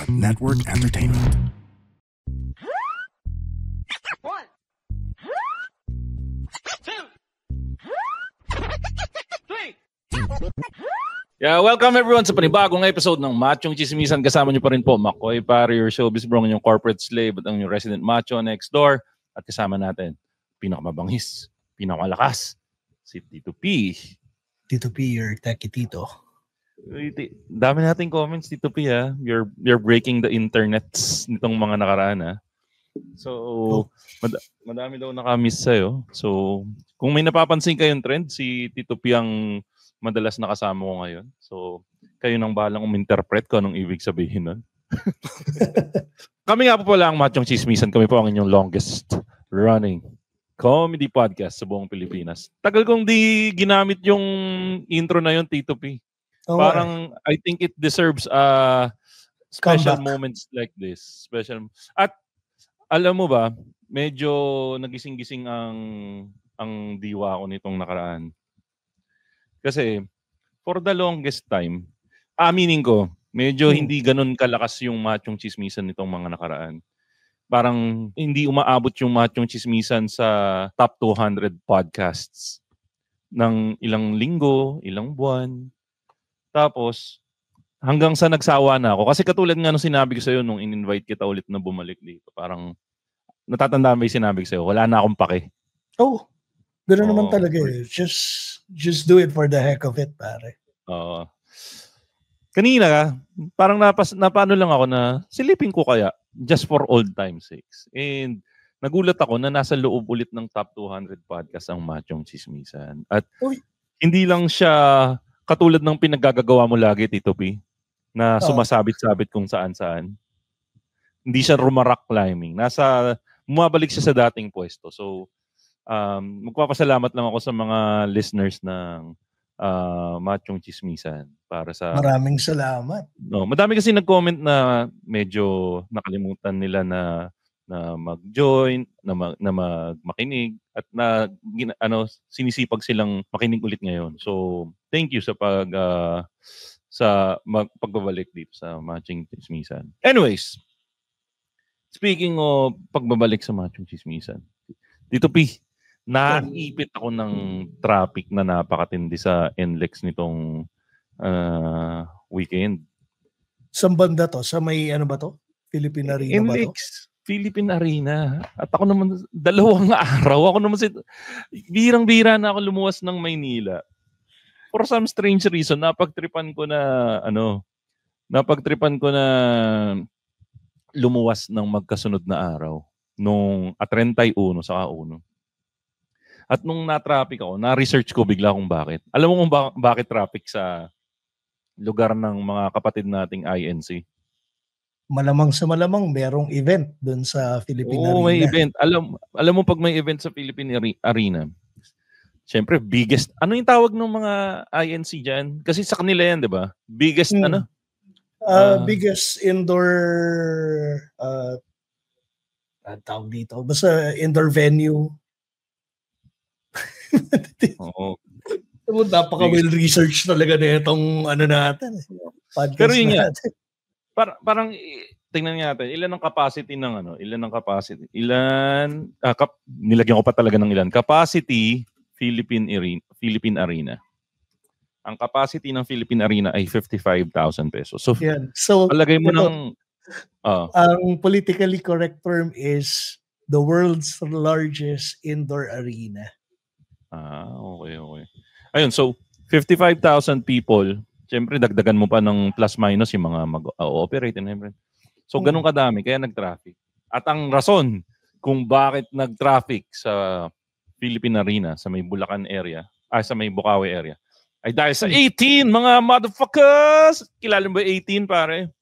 Network Entertainment. One, two, three. Yeah, welcome everyone sa panibagong episode ng Machong Chismisan. Kasama niyo pa rin po Makoy Pare, your showbiz bro, yung corporate slave at ang yung resident macho next door. At kasama natin, pinakamabangis, pinakamalakas, si Tito P. Tito P, your techie tito. Dami nating comments, Tito P, ha? You're breaking the internets nitong mga nakaraan, ha? So, madami daw nakamiss sa'yo. So, kung may napapansin kayong trend, si Tito P ang madalas nakasama ko ngayon. So, kayo nang bahalang uminterpret ko anong ibig sabihin nun. Kami nga po pala ang Machong Chismisan. Kami po ang inyong longest running comedy podcast sa buong Pilipinas. Tagal kong di ginamit yung intro na yun, Tito P. Parang, I think it deserves special moments like this. At alam mo ba, medyo nagising-gising ang diwa ko nitong nakaraan. Kasi, for the longest time, aminin ko, medyo hindi ganun kalakas yung Machong Chismisan nitong mga nakaraan. Parang hindi umaabot yung Machong Chismisan sa top 200 podcasts ng ilang linggo, ilang buwan. Tapos, hanggang sa nagsawa na ako. Kasi katulad nga nung sinabi ko sa'yo nung in-invite kita ulit na bumalik dito. Parang, natatandaan ba yung sinabi ko sa'yo? Wala na akong pake. Oh, gano'n naman talaga eh. Just do it for the heck of it, pare. Oo. Kanina, parang napano lang ako na silipin ko kaya just for old time's sakes. And nagulat ako na nasa loob ulit ng top 200 podcast ang Machong Chismisan. At hindi lang siya katulad ng pinaggagawa mo lagi, Tito P, na sumasabit-sabit kung saan-saan. Hindi siya rumarak climbing. Bumabalik siya sa dating pwesto. So, magpapasalamat lang ako sa mga listeners ng Machong Chismisan para sa... Maraming salamat. No, madami kasi nag-comment na medyo nakalimutan nila na mag-join, na makinig at sinisipag silang makinig ulit ngayon. So, thank you sa pagbabalik dito sa Machong Chismisan. Anyways, speaking of pagbabalik sa Machong Chismisan, Tito P, naipit ako ng traffic na napakatindi sa NLEX nitong weekend. Saan banda to? Sa may ano ba to? Philippine Arena ba to? NLEX, Philippine Arena. At ako naman, 2 araw, ako naman birang-bira na ako lumuwas ng Maynila. For some strange reason, napagtripan ko na lumuwas ng magkasunod na araw. Nung 31 saka 1. At nung na-traffic ako, na-research ko bigla kung bakit. Alam mo kung bakit traffic sa lugar ng mga kapatid nating INC? Malamang sa malamang merong event doon sa Philippine Arena. Oo, may event. Alam mo pag may event sa Philippine Arena, syempre biggest, ano yung tawag ng mga INC dyan? Kasi sa kanila yan, di ba? Biggest biggest indoor tawag dito. Basta indoor venue. Oo. Napaka-well research talaga na itong natin. Podcast. Pero yun nga, parang tingnan natin, ilan ang capacity ng nilagyan ko pa talaga ng ilan. Capacity, Philippine Arena. Ang capacity ng Philippine Arena ay 55,000 pesos. So, palagay mo ang politically correct term is the world's largest indoor arena. Okay. Ayun, so 55,000 people, siyempre dagdagan mo pa ng plus minus yung mga mag-ooperate and everything. So ganun kadami, kaya nag-traffic. At ang rason kung bakit nag-traffic sa Philippine Arena, sa may Bulacan area, sa may Bukawi area, ay dahil sa 18, mga motherfuckers! Kilala mo ba 18, pare?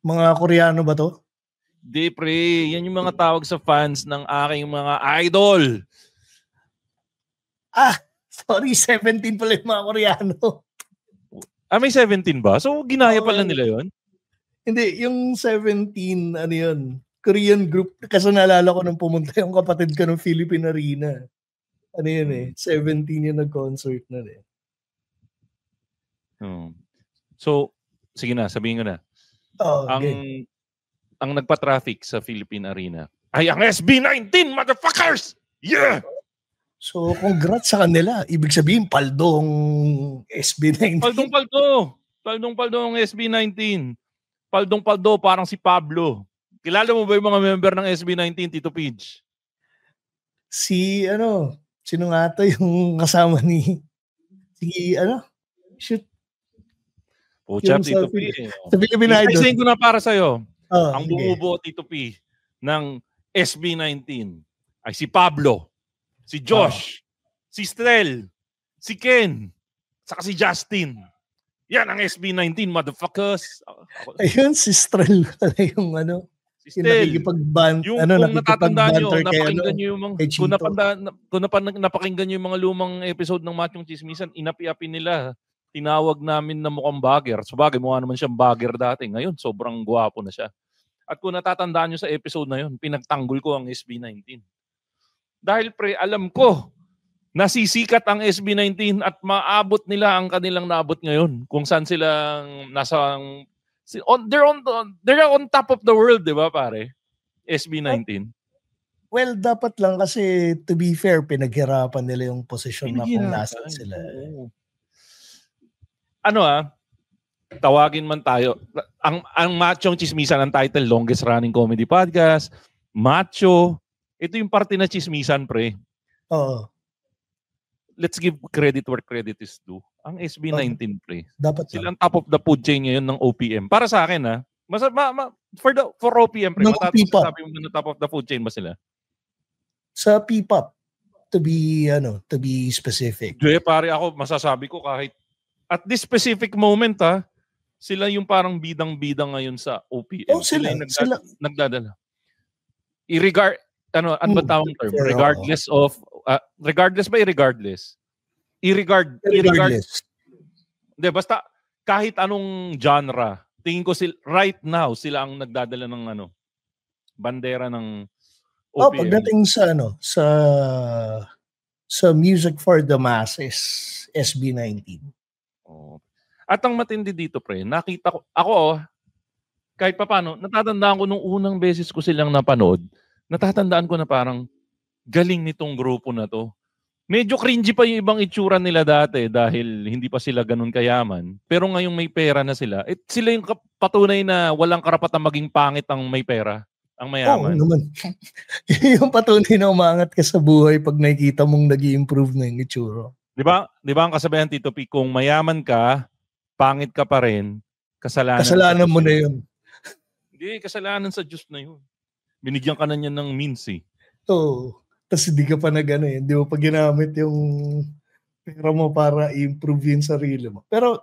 Mga Koreano ba to? Di, pre. Yan yung mga tawag sa fans ng aking mga idol. Sorry, 17 pala yung mga Koreano. May 17 ba? So, ginaya pala nila yon? Hindi, yung 17, yun? Korean group. Kasi naalala ko nung pumunta yung kapatid ko ng Philippine Arena. 17 yung nag-concert na rin. So, sige na, sabihin ko na. ang nagpa-traffic sa Philippine Arena ay ang SB19, motherfuckers! Yeah! So, congrats sa kanila. Ibig sabihin, paldong SB19. Paldong-paldo. Paldong-paldo ang SB19. Paldong-paldo, parang si Pablo. Kilala mo ba yung mga member ng SB19, Tito Pidge? Sino nga to yung kasama ni, shoot. Pucha, Tito P. Sa Philippine Idol. Isayin ko na para sa'yo. Ang okay. bumubuo, Tito P, ng SB19 ay si Pablo, si Josh, si Stel, si Ken, saka si Justin. Yan ang SB19, motherfuckers. Ayun, si Stel pala yung si Stel. Yung kung natatandaan nyo, napakinggan nyo yung napakinggan nyo yung mga lumang episode ng Machong Chismisan, inapi-api nila. Tinawag namin na mukhang bagger. Sabagay, mukha naman siyang bagger dati. Ngayon, sobrang gwapo na siya. At kung natatandaan nyo sa episode na yun, pinagtanggol ko ang SB19. Dahil pre, alam ko, nasisikat ang SB19 at maabot nila ang kanilang naabot ngayon. Kung saan silang they're on top of the world, di ba pare? SB19. Well, dapat lang kasi to be fair, pinaghirapan nila yung posisyon na kung nasan sila. Tawagin man tayo. Ang Machong Chismisan, ang title, longest running comedy podcast. Macho. Ito yung parte na chismisan, pre. Oo. Let's give credit where credit is due. Ang SB19, pre. Dapat sila ang top of the food chain ngayon ng OPM. Para sa akin, for OPM, pre. Sabi mo na top of the food chain ba sila? Sa P-pop. To be specific. Pare, ako masasabi ko kahit at this specific moment, sila yung parang bidang-bidang ngayon sa OPM. Sila nagdadala. Ano ba tawag term? Regardless of regardless ba irregardless? Irregardless. Hindi, basta kahit anong genre, tingin ko right now sila ang nagdadala ng bandera ng OPM. Pagdating sa music for the masses, SB19. At ang matindi dito, pre, nakita ko, ako, kahit paano, natatandaan ko nung unang beses ko silang napanood, natatandaan ko na parang galing nitong grupo na to. Medyo cringy pa yung ibang itsura nila dati dahil hindi pa sila ganun kayaman. Pero ngayong may pera na sila, sila yung patunay na walang karapatan maging pangit ang may pera, ang mayaman. Oo naman. Yung patunay na umangat ka sa buhay pag nakikita mong nag-i-improve na yung itsura. Di ba ang kasabihan, Tito P, kung mayaman ka, pangit ka pa rin, kasalanan mo na yun. Hindi, kasalanan sa Diyos na yun. Binigyan ka na niya ng means eh. Oo. Tapos hindi ka pa hindi mo pa ginamit yung pera mo para i-improve yung sarili mo. Pero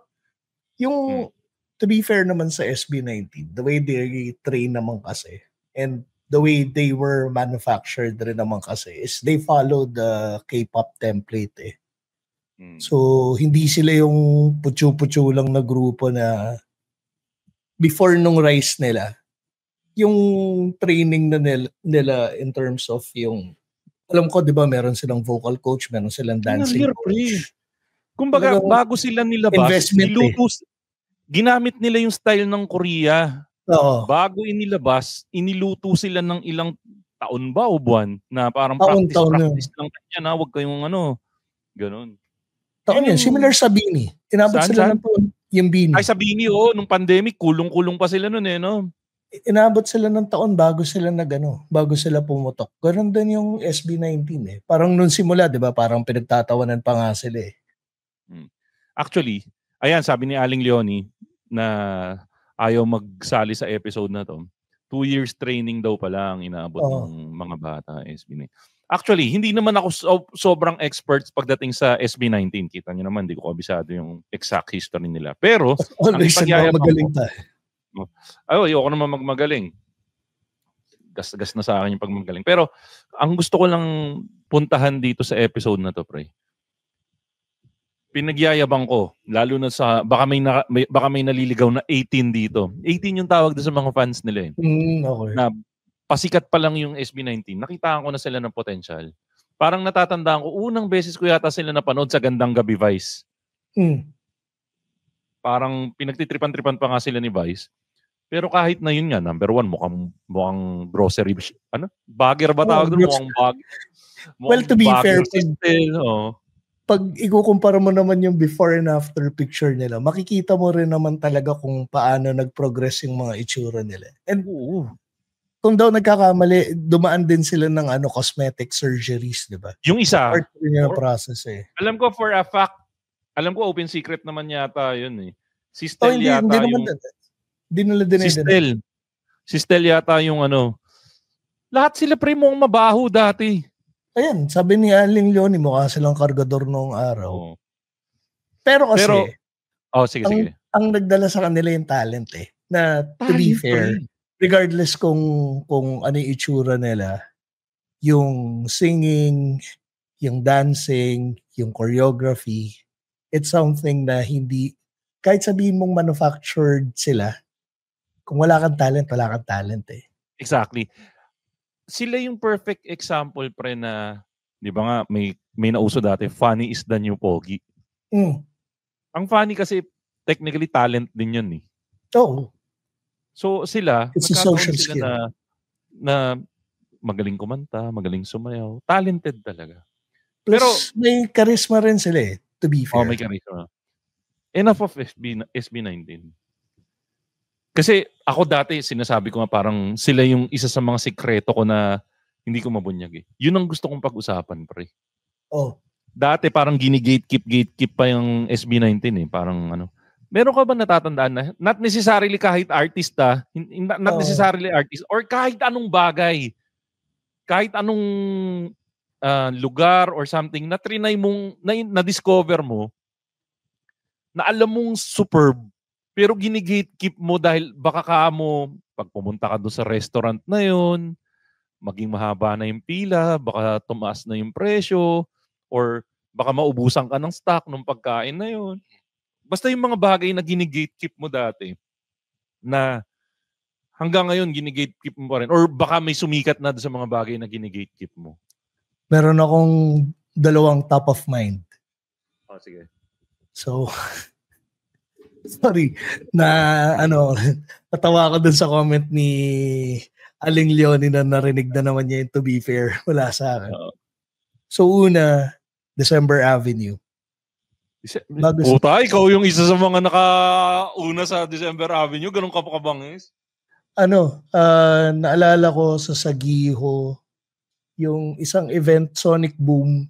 yung, to be fair naman sa SB19, the way they train naman kasi, and the way they were manufactured rin naman kasi, is they follow the K-pop template eh. So, hindi sila yung putyo-putyo lang na grupo na before nung rise nila, yung training na nila in terms of yung, alam ko, di ba, meron silang vocal coach, meron silang dancing coach. Kumbaga, bago sila nilabas, ginamit nila yung style ng Korea. Oo. Bago inilabas, iniluto sila ng ilang taon ba o buwan na parang practice lang kanya na, huwag kayong ganun. Taon yan, similar sa Bini. Inabot sila ng taon, yung Bini. Ay, sa Bini, nung pandemic, kulong-kulong pa sila nun no? Inabot sila ng taon bago sila bago sila pumutok. Ganun din yung SB19 eh. Parang nung simula, di ba, parang pinagtatawanan pa nga sila eh. Actually, ayan, sabi ni Aling Leonie na ayaw magsali sa episode na to. 2 years training daw pala ang inaabot ng mga bata SB19. Actually, hindi naman ako sobrang expert pagdating sa SB19. Kita niyo naman, hindi ko kabisado yung exact history nila. Pero, always magaling tayo. Ayoko naman magmagaling. Gas na sa akin yung pagmagaling. Pero, ang gusto ko lang puntahan dito sa episode na to, pre. Pinagyayabang ko, lalo na sa, baka may naliligaw na 18 dito. 18 yung tawag doon sa mga fans nila eh. Okay. Na, pasikat pa lang yung SB19, nakita ko na sila ng potential. Parang natatandaan ko, unang beses ko yata sila napanood sa Gandang Gabi Vice. Parang pinagtitripan-tripan pa nga sila ni Vice. Pero kahit na yun nga, number one, mukhang grocery, bagger ba tawag doon? Mukhang bagger. Well, to be fair, pag ikukumpara mo naman yung before and after picture nila, makikita mo rin naman talaga kung paano nag-progress yung mga itsura nila. And kung daw nagkakamali, dumaan din sila ng cosmetic surgeries, di ba? Yung isa. Part rin yung process eh. Alam ko for a fact, open secret naman yata yun eh. Si Stel yata yung... Hindi nila dinay. Si Stel yata yung lahat sila pre mong mabaho dati. Ayan, sabi ni Aling Leonie, mukha silang kargador noong araw. Oh. Pero kasi, sige. Ang nagdala sa kanila yung talent eh. Na to be fair, regardless kung ano yung itsura nila, yung singing, yung dancing, yung choreography, it's something na hindi, kahit sabihin mong manufactured sila, kung wala kang talent eh. Exactly. Sila yung perfect example pre na, di ba nga, may nauso dati, funny is the new pogi. Ang funny kasi, technically talent din yun eh. Oo. So sila, it's a social skill. Na magaling kumanta, magaling sumayaw, talented talaga. Plus, pero may charisma rin sila eh, to be fair. May charisma. Enough of SB19. Kasi ako dati, sinasabi ko nga parang sila yung isa sa mga sikreto ko na hindi ko mabunyag eh. Yun ang gusto kong pag-usapan, pre. Oh. Dati parang gatekeep pa yung SB19 eh. Parang meron ka ba natatandaan na not necessarily kahit artista, not necessarily artist, or kahit anong bagay, kahit anong lugar or something na trinay mong, na-discover mo, na alam mong superb, pero gini-gatekeep mo dahil baka pag pumunta ka doon sa restaurant na yun, maging mahaba na yung pila, baka tumaas na yung presyo, or baka maubusan ka ng stock ng pagkain na yun. Basta yung mga bagay na gini-gatekeep mo dati, na hanggang ngayon gini-gatekeep mo pa rin, or baka may sumikat na sa mga bagay na gini-gatekeep mo. Meron akong 2 top of mind. Sige. So, sorry, natawa ako dun sa comment ni Aling Leonie na narinig na naman niya yung to be fair. Wala sa akin. So, una, December Avenue. Puta, ikaw yung isa sa mga nakauna sa December Avenue. Ganun ka pa kabangis? Naalala ko sa Sagiho, yung isang event, Sonic Boom,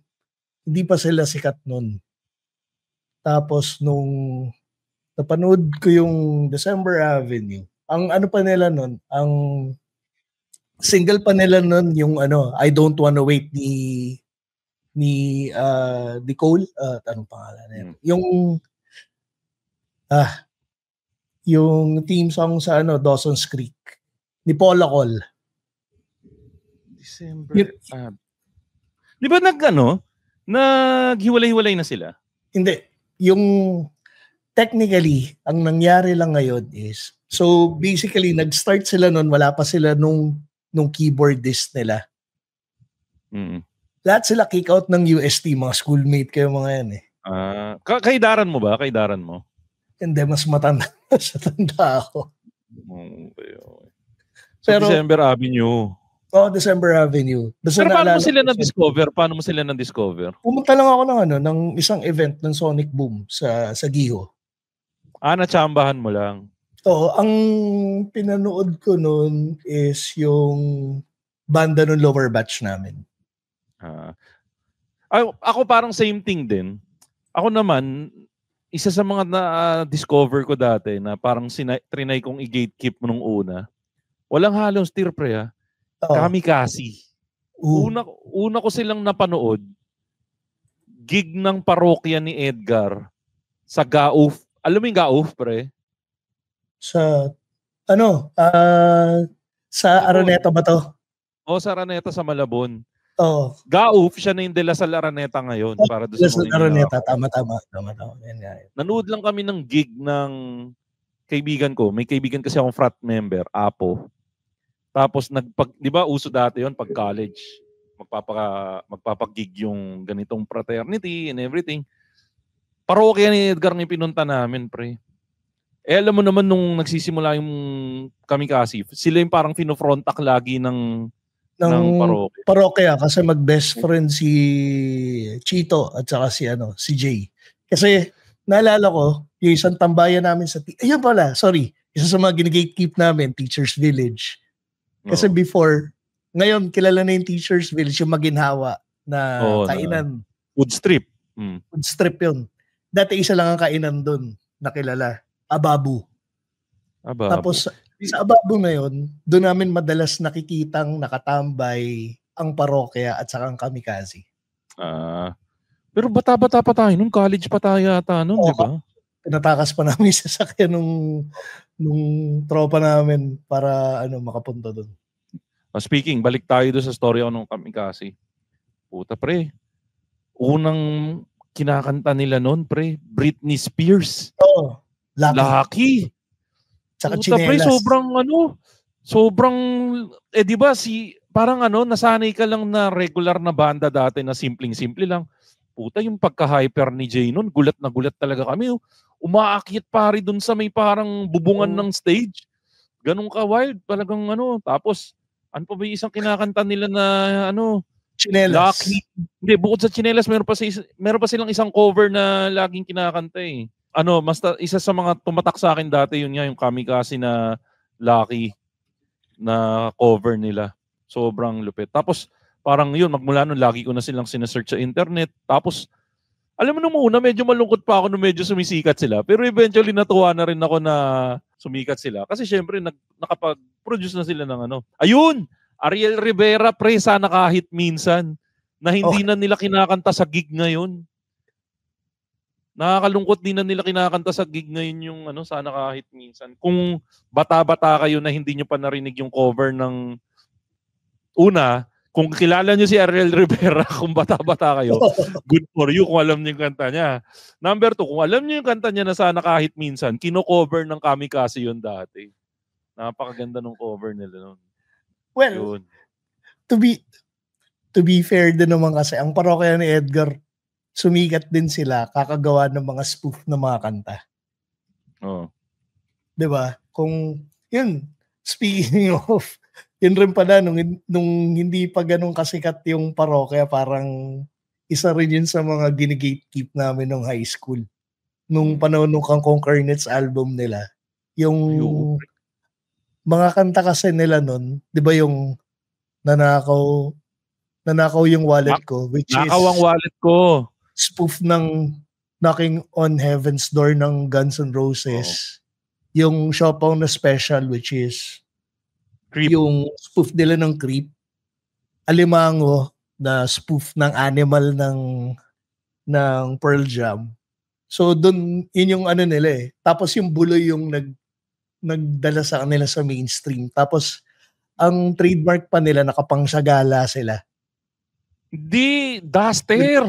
hindi pa sila sikat nun. Tapos nung napanood ko yung December Avenue, ang pa nila nun, ang single pa nila nun yung I Don't Wanna Wait ni Cole, anong pangalan na yun? Yung theme song sa Dawson's Creek ni Paula Cole. December. Di ba naghiwalay-hiwalay na sila? Hindi. Yung technically, ang nangyari lang ngayon is, so basically, nag-start sila nun, wala pa sila nung keyboardist nila. Mm-hmm. Lahat sila kick out ng UST, mga schoolmate kayo mga yan eh. Kaidaran mo ba? Kaidaran mo? Hindi, mas matanda ako. Okay. So, December Avenue. December Avenue. Basta pero paano mo sila na-discover? Pumunta lang ako ng isang event ng Sonic Boom sa Giho. Natsambahan mo lang? Oo, ang pinanood ko noon is yung banda ng lower batch namin. Ako parang same thing din. Ako naman, isa sa mga na-discover ko dati na parang trinay kong i-gatekeep mo nung una, walang halong stir pre Kamikasi. Una ko silang napanood, gig ng parokya ni Edgar sa Gauf. Alam mo yung Gauf, pre? Sa Araneta ba to? Sa Araneta sa Malabon. Gauf, siya na yung De La Salle Araneta ngayon. Para doon sa mga Araneta, tama. Nanood lang kami ng gig ng kaibigan ko. May kaibigan kasi akong frat member, Apo. Tapos di ba uso dati 'yon pag college, magpapagig yung ganitong fraternity and everything. Parokya ni Edgar ni pinunta namin, pre. alam mo naman nung nagsisimula yung Kamikasi, sila yung parang fino-frontak lagi ng parokya. Parokya kasi mag-best friend si Chito at saka si Jay. Kasi naalala ko, yung isang tambayan namin ayun pala, sorry, isa sa mga gine-gatekeep namin, Teachers Village. Kasi before, ngayon kilala na yung Teachers Village, yung maginhawa na kainan. Food strip. Food strip yun. Dati isa lang ang kainan doon na kilala, Ababu. Tapos sa Ababu na yun, doon namin madalas nakikitang nakatambay ang parokya at saka ang Kamikasi. Pero bata-bata pa tayo, nung college pa tayo yata nun, di ba? Pinatakas pa namin sa sasakyan nung tropa namin para makapunta doon. Speaking, balik tayo doon sa story ng Kamikasi. Puta pre, unang kinakanta nila noon pre, Britney Spears. Lucky. Tsaka puta pre, sobrang di ba parang nasanay ka lang na regular na banda dati na simpleng-simple lang. Puta, yung pagka-hyper ni Jay noon, gulat na gulat talaga kami. Umaakyat pare dun sa may parang bubungan ng stage. Ganun ka wild, talagang tapos ano pa ba yung isang kinakanta nila na Chinelas. Lucky. Hindi, bukod sa Chinelas, meron pa silang isang cover na laging kinakanta eh. Basta isa sa mga tumatak sa akin dati yun nga, yung Kamikasi na Lucky na cover nila. Sobrang lupit. Tapos parang yun, magmula nun lagi ko na silang sinesearch sa internet. Tapos alam mo nung una, medyo malungkot pa ako nung medyo sumisikat sila. Pero eventually natuwa na rin ako na sumikat sila. Kasi syempre nakapag-produce na sila ng Ayun! Ariel Rivera, pre, Sana Kahit Minsan. Na hindi na nila kinakanta sa gig ngayon. Nakakalungkot din na nila kinakanta sa gig ngayon yung Sana Kahit Minsan. Kung bata-bata kayo na hindi nyo pa narinig yung cover ng una, kung kilala nyo si Ariel Rivera, kung bata-bata kayo, good for you kung alam nyo yung kanta niya. Number 2, kung alam nyo yung kanta niya na Sana Kahit Minsan, kino-cover ng Kamikasi yun dati. Napakaganda ng cover nila nun. Well, yun. To be fair din naman kasi, ang parokya ni Edgar, sumikat din sila kakagawa ng mga spoof na mga kanta. Diba? Kung, yun, speaking of, yun rin pala, nung hindi pa ganun kasikat yung parokya, parang isa rin yun sa mga gine-gatekeep namin nung high school. Nung panahon nung Concornets album nila, yung mga kanta kasi nila nun, di ba yung nanakaw yung wallet ko, which Nakaw ang wallet ko. Spoof ng Knocking on Heaven's Door ng Guns N' Roses. Yung Siopaw na Special, which is Creep. Yung spoof nila ng Creep. Alimango na spoof ng Animal ng Pearl Jam. So doon, yun yung nila eh. Tapos yung Buloy yung nagdala sa kanila sa mainstream. Tapos ang trademark pa nila, nakapangsagala sila. Di, Duster.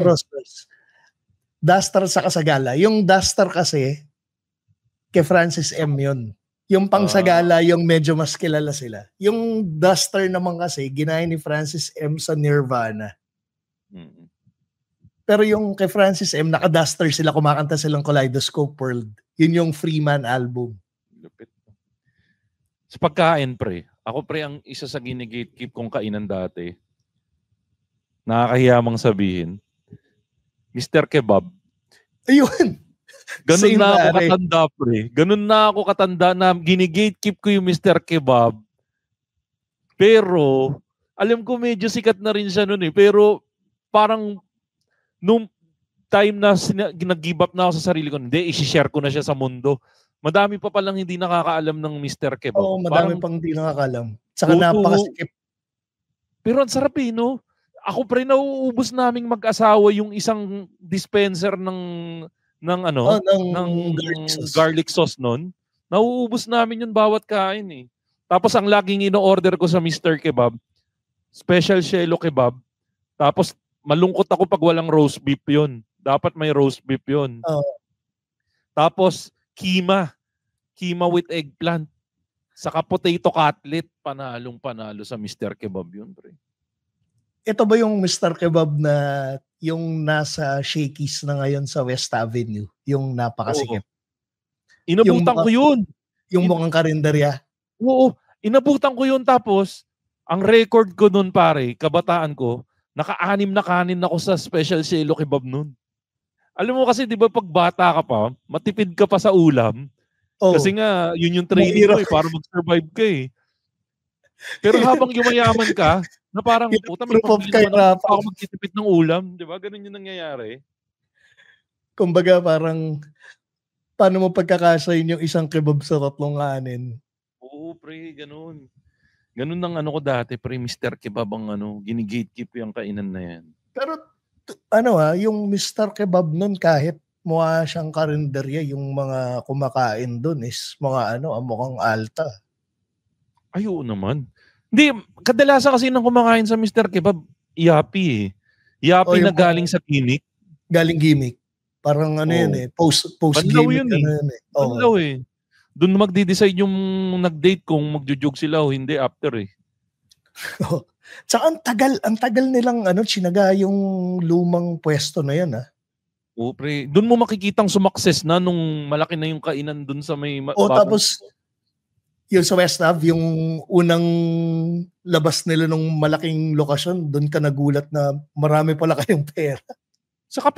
Duster sa kasagala. Yung Duster kasi, kay Francis M. yun. Yung pangsagala, yung medyo mas kilala sila. Yung Duster naman kasi, ginaya ni Francis M. sa Nirvana. Pero yung kay Francis M., naka-Duster sila, kumakanta silang Kaleidoscope World. Yun yung Freeman album. Lupit. Sa pagkain, pre. Ako, pre, ang isa sa gine-gatekeep kong kainan dati, nakakahiyamang sabihin, Mr. Kebab. Ayun. Ganun na ako katanda, pre. Ganun na ako katanda na gini-gatekeep ko yung Mr. Kebab. Pero, alam ko medyo sikat na rin siya nun eh. Pero, parang, nung time na nag-give up na ako sa sarili ko, hindi, isi-share ko na siya sa mundo. Madami pa palang hindi nakakaalam ng Mr. Kebab. Oo, madami pang hindi nakakaalam. Saka napakasikip. Pero ang sarap eh, no? Ako pre, nauubos naming mag-asawa yung isang dispenser ng garlic sauce nun. Nauubos namin yun bawat kain eh. Tapos ang laging ino-order ko sa Mr. Kebab, special shelo kebab. Tapos malungkot ako pag walang roast beef yun. Dapat may roast beef yun. Tapos kima with eggplant. Saka potato cutlet, panalo sa Mr. Kebab yun, pre. Ito ba yung Mr. Kebab na yung nasa Shakey's na ngayon sa West Avenue? Yung napakasikip? Inabutan ko yun. Yung mukhang karinderya. Oo, inabutan ko yun. Tapos, ang record ko nun pare, kabataan ko, naka-6 na kanin ako sa special shelo kebab nun. Alam mo kasi, di ba pag bata ka pa, matipid ka pa sa ulam. Oh, kasi nga, yun yung training mo para mag-survive ka eh. Pero habang yumayaman ka, na parang, puta, may pambili naman ako magtitipid ng ulam. Di ba? Ganun yung nangyayari. Kumbaga parang, paano mo pagkakasayin yung isang kebab sa 3 kanin? Oo, pre, ganun. Ganun ang ano ko dati, pre, Mr. Kebab ang gini-gatekeep yung kainan na yan. Pero, yung Mr. Kebab nun, kahit mukha siyang karinderya, yung mga kumakain dun is mga mukhang alta. Ay, oo naman. Hindi, kadalasan kasi nang kumakain sa Mr. Kebab, yapi eh. Yapi na galing sa gimmick. Galing gimmick. Parang yun eh, post-gimmick. Banlaw eh. Doon magdi-decide yung nag-date kung magjo-joke sila o hindi after eh. Tsaka ang tagal nilang tsinaga yung lumang pwesto na yan ah. Oo pre, doon mo makikitang sumakses na nung malaki na yung kainan doon sa may tapos yun sa West Ave, yung unang labas nila nung malaking lokasyon, doon ka nagulat na marami pala kayong pera. Saka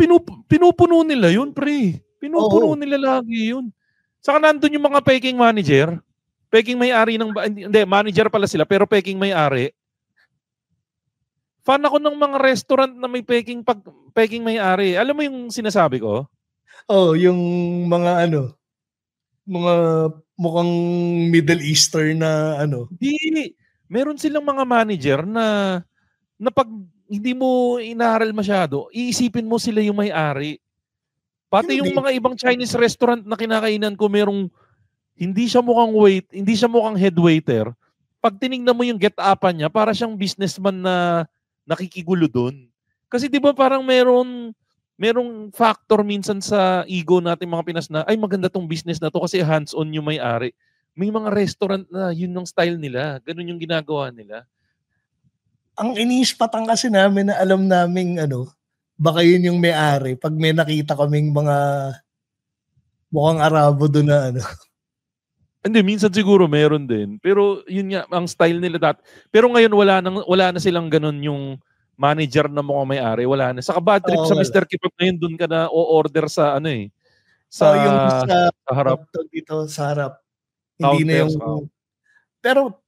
pinupuno nila yun, pre. Pinupuno nila lagi yun. Saka nandun yung mga peking manager. Peking may-ari ng... Hindi, manager pala sila, pero peking may-ari. Fan ako ng mga restaurant na may peking may-ari. Alam mo yung sinasabi ko? Yung mga mga mukhang Middle Eastern na Hindi. Meron silang mga manager na pag hindi mo inaral masyado, iisipin mo sila yung may-ari. Pati yung mga ibang Chinese restaurant na kinakainan ko, merong hindi siya mukhang head waiter. Pag tinignan mo yung get-upan niya, para siyang businessman na nakikigulo doon. Kasi 'di ba parang merong factor minsan sa ego natin mga Pinas na ay maganda tong business na to kasi hands-on yung may-ari. May mga restaurant na yun yung style nila, ganun yung ginagawa nila. Ang iniispatan kasi namin na alam naming baka yun yung may-ari pag may nakita kaming mga mukhang Arabo doon na Hindi, minsan siguro meron din. Pero yun nga, ang style nila dati. Pero ngayon wala na silang ganun yung manager na mukhang may-ari. Wala na. Saka bad trip sa Mr. Kebab ngayon, doon ka na o-order sa yung sa harap. Dito sa harap. Hindi na yung... Pero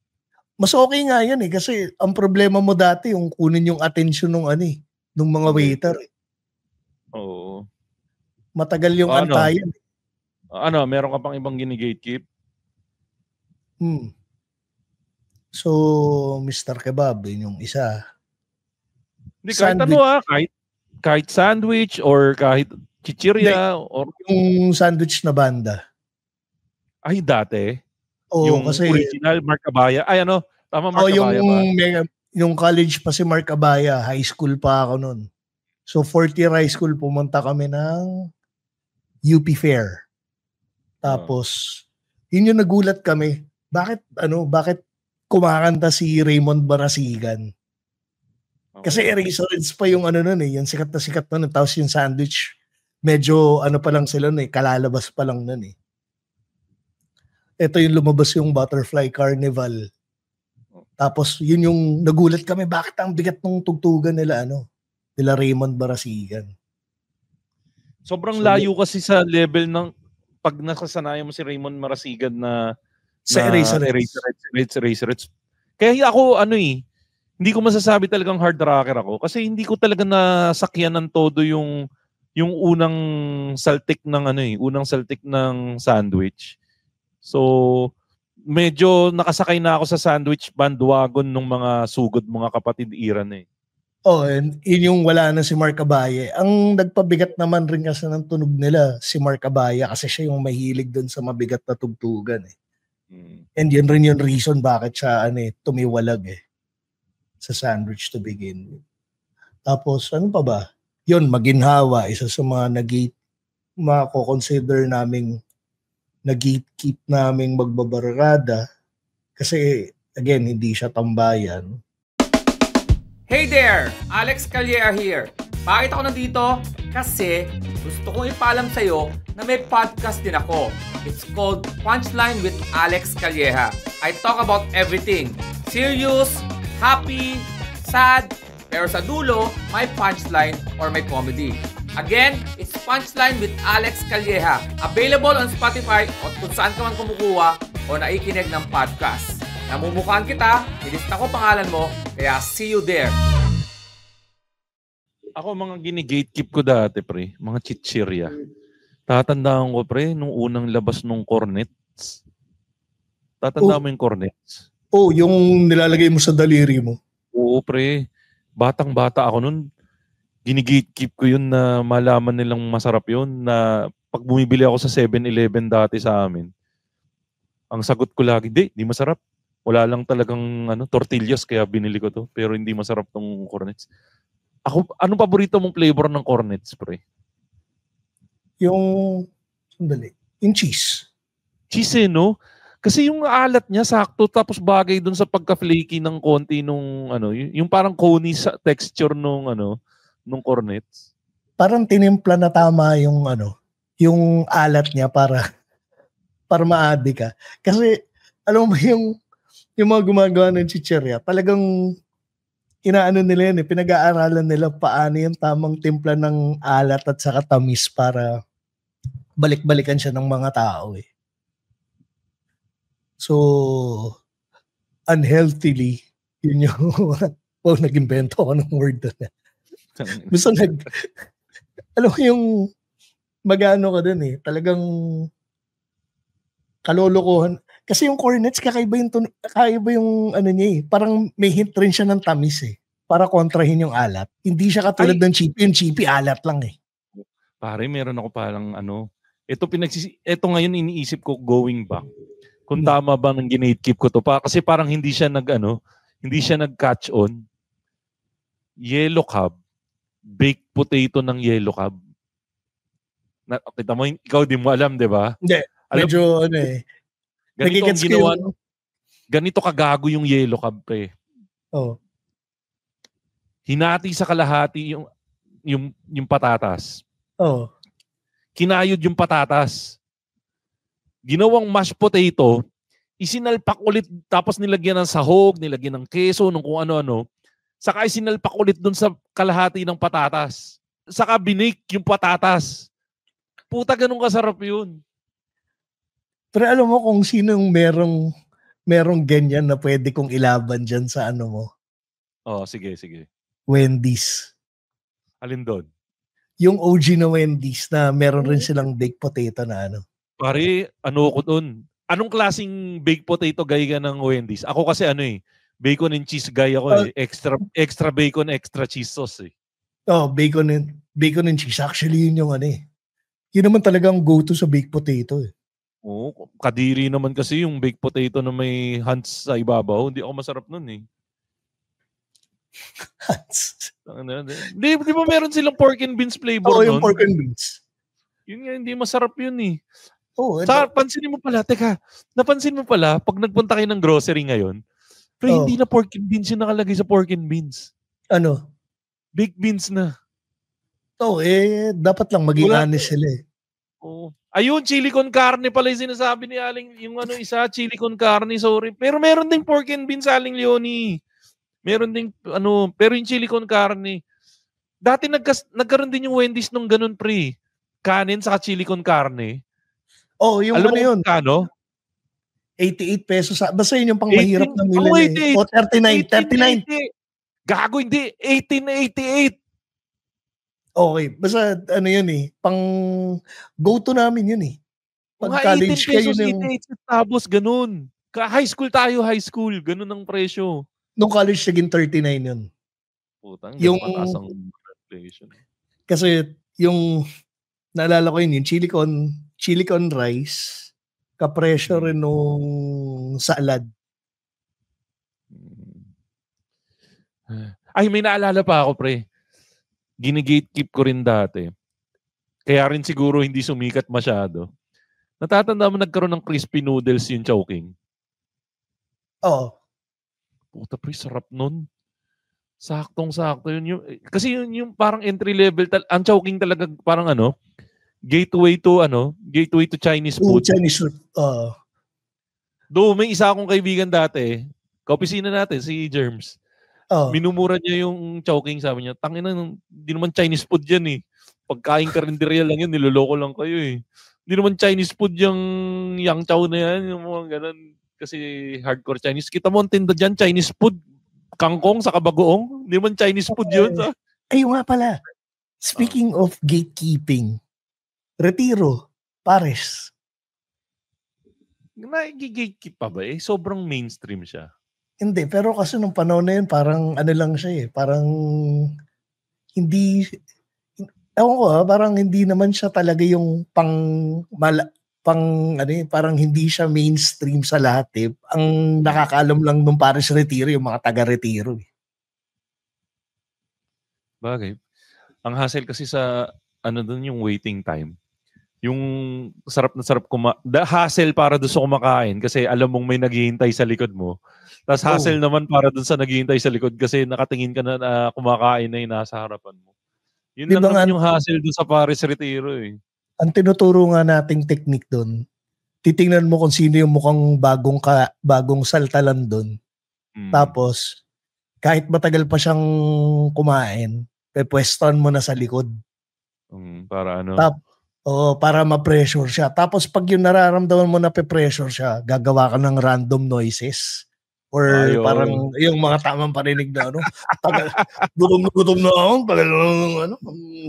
mas okay nga yan eh. Kasi ang problema mo dati yung kunin yung attention ng ng mga waiter. Oo. Matagal yung antayan. Meron ka pang ibang gini-gatekeep? So, Mr. Kebab, yun yung isa. Hindi, kahit kahit sandwich or kahit chichirya or yung sandwich na banda. Ay, dati? Oo, yung kasi original Mark Abaya. Ay, tama, Mark Abaya ba? Yung college pa si Mark Abaya, high school pa ako nun. So, 4th year high school, pumunta kami ng UP Fair. Tapos, yun yung nagulat kami. Bakit kumakanta si Raymond Barasigan? Kasi Eraserheads pa yung nun eh, yung sikat na nun. Tapos yung sandwich, medyo pa lang sila nun eh, kalalabas pa lang nun eh. Ito yung lumabas yung Butterfly Carnival. Tapos yun yung nagulat kami, bakit ang bigat ng tugtugan nila nila Raymond Barasigan. Sobrang layo kasi sa level ng pag nakasanayan mo si Raymond Marasigan na sa Eraserheads. Kaya ako hindi ko masasabi talagang hard rocker ako kasi hindi ko talaga nasakyan ng todo yung unang saltik ng sandwich. So medyo nakasakay na ako sa sandwich bandwagon ng mga sugod mga kapatid Iran eh. And yun yung wala na si Mark Abaya. Ang nagpabigat naman rin kasi ng tunog nila si Mark Abaya kasi siya yung mahilig doon sa mabigat na tugtugan eh. And yun rin yung reason bakit siya tumiwalag eh sa sandwich to begin with. Tapos ano pa ba? Yun, Maginhawa, isa sa mga mako-consider naming na-gatekeep naming magbabarkada kasi again, hindi siya tambayan. Hey there! Alex Calleja here. Bakit ako nandito? Kasi gusto kong ipaalam sa'yo na may podcast din ako. It's called Punchline with Alex Calleja. I talk about everything. Serious, happy, sad, pero sa dulo, may punchline or may comedy. Again, it's Punchline with Alex Calleja. Available on Spotify o kung saan ka man kumukuha o naikinig ng podcast. Namumukhaan kita, nilista ko pangalan mo, kaya see you there. Ako mga gini-gatekeep ko dati, pre. Mga chichirya. Tatandaan ko, pre, nung unang labas nung Cornets. Tatandaan mo yung Cornets? Oh, yung nilalagay mo sa daliri mo. Oo, pre. Batang-bata ako nun. Gini-gatekeep ko yun na malaman nilang masarap yun. Na pag bumibili ako sa 7-Eleven dati sa amin, ang sagot ko lagi, di masarap. Wala lang talagang tortillas kaya binili ko to. Pero hindi masarap tong Cornets. Ako, anong paborito mong flavor ng Cornets, pre? Yung cheese. Cheese, no? Kasi yung alat niya sakto tapos bagay dun sa pagka-flaky ng konti nung yung parang coney sa texture nung Cornets. Parang tinimpla na tama yung yung alat niya para maadi ka. Kasi alam mo yung mga gumagawa ng chichirya, talagang inaano nila yan pinag-aaralan nila paano yung tamang timpla ng alat at saka tamis para balik-balikan siya ng mga tao So, unhealthily, yun yung nag-invento ako ng word doon. Basta alam mo yung mag-ano ka doon talagang kalolokohan. Kasi yung Cornets, kakaiba yung niya parang may hint rin siya ng tamis para kontrahin yung alat. Hindi siya katulad ng chippy. Yung chippy, alat lang Pare, meron ako parang ito ngayon iniisip ko going back. Kung tama ba ng ginatekeep ko to pa. Kasi parang hindi siya nag-catch on. Yellow Cab. Baked potato ng Yellow Cab. Kita mo, ikaw di mo alam, di ba? Hindi. Medyo Ganito ang ginawa. Ganito kagago yung Yellow Cab, pre. Oh. Hinati sa kalahati yung patatas. Oh. Kinayod yung patatas. Ginawang mashed potato, isinalpak ulit tapos nilagyan ng sahog, nilagyan ng keso, nung kung ano-ano. Saka isinalpak ulit dun sa kalahati ng patatas. Saka binake yung patatas. Puta, ganun kasarap yun. Pero alam mo kung sino yung merong ganyan na pwede kong ilaban dyan sa mo? Oh, sige. Wendy's. Alin doon? Yung OG na Wendy's na meron rin silang baked potato na Pare, ko doon? Anong klaseng baked potato guy ka ng Wendy's? Ako kasi bacon and cheese guy ako Extra bacon, extra cheese sauce Oh, bacon and cheese. Actually, yun yung Yun naman talagang go-to sa baked potato Oo, kadiri naman kasi yung baked potato na may hunts sa ibabaw. Hindi ako masarap nun Hunts? Di ba meron silang pork and beans flavor nun? Oo, yung pork and beans. Yun nga, hindi masarap yun Oh, napansin mo pala, pag nagpunta kayo ng grocery ngayon, pero hindi na pork and beans yung nakalagay sa pork and beans. Ano? Baked beans na. Dapat lang maging honest sila Oo. Ayun, chili con carne pala yung sinasabi ni Aling, yung isa, chili con carne, sorry. Pero meron ding pork and beans, Aling Leonie. Meron ding, pero yung chili con carne. Dati nagkaroon din yung Wendy's nung ganun, pre. Kanin saka chili con carne. Oh, yung alam mo yun? Kano? 88 pesos. Basta yun yung pang mahirap na mili. O 39. Gago, hindi. 1888. Okay. Basta yun pang go-to namin yun Pag college kayo yung... 88 tapos ganun. High school tayo, ganun ang presyo. Nung college naging 39 yun. Putang, yung mataas ang inflation. Kasi yung naalala ko yun, yung chili con rice, kapresyo rin nung salad. Ay, may naalala pa ako, pre. Gini-gatekeep ko rin dati. Kaya rin siguro hindi sumikat masyado. Natatanda mo nagkaroon ng crispy noodles yung Chowking? Oo. Puta, pre, sarap nun. Saktong-sakto yun. Kasi yung parang entry level, ang Chowking talaga parang gateway to Chinese food. Chinese food. Do may isa akong kaibigan dati, kaopisina natin, si Germs. Minumura niya yung Chowking, sabi niya, tangina, hindi naman Chinese food yan eh. Pagkain karinderya lang yun, niloloko lang kayo eh. Hindi naman Chinese food yung Yang Chow na yan, yung mga ganun. Kasi hardcore Chinese. Kita mo ang tinda dyan, Chinese food. Kangkong sa kabagoong. Hindi man Chinese food yun. Ayun nga pala. Speaking of gatekeeping, Retiro, Pares. Nag-gatekeep pa ba eh? Sobrang mainstream siya. Hindi, pero kasi nung panahon na yun, parang lang siya eh. Parang hindi, ewan ko parang hindi naman siya talaga yung parang hindi siya mainstream sa lahat eh. Ang nakakaalam lang nung Pares Retiro, yung mga taga-Retiro eh. Bagay. Ang hassle kasi sa, dun yung waiting time. Yung sarap na sarap hassle para doon sa kumakain kasi alam mong may naghihintay sa likod mo. Tapos hassle naman para doon sa naghihintay sa likod kasi nakatingin ka na kumakain na yung nasa harapan mo. Yun lang naman yung hassle doon sa Pares Retiro eh. Ang tinuturo nga nating technique doon, titingnan mo kung sino yung mukhang bagong saltalan doon. Tapos, kahit matagal pa siyang kumain, pepwestuhan mo na sa likod. Para para ma-pressure siya. Tapos, pag yung nararamdaman mo na pe-pressure siya, gagawa ka ng random noises. Or parang yung mga tamang parinig na gutom na ako, ang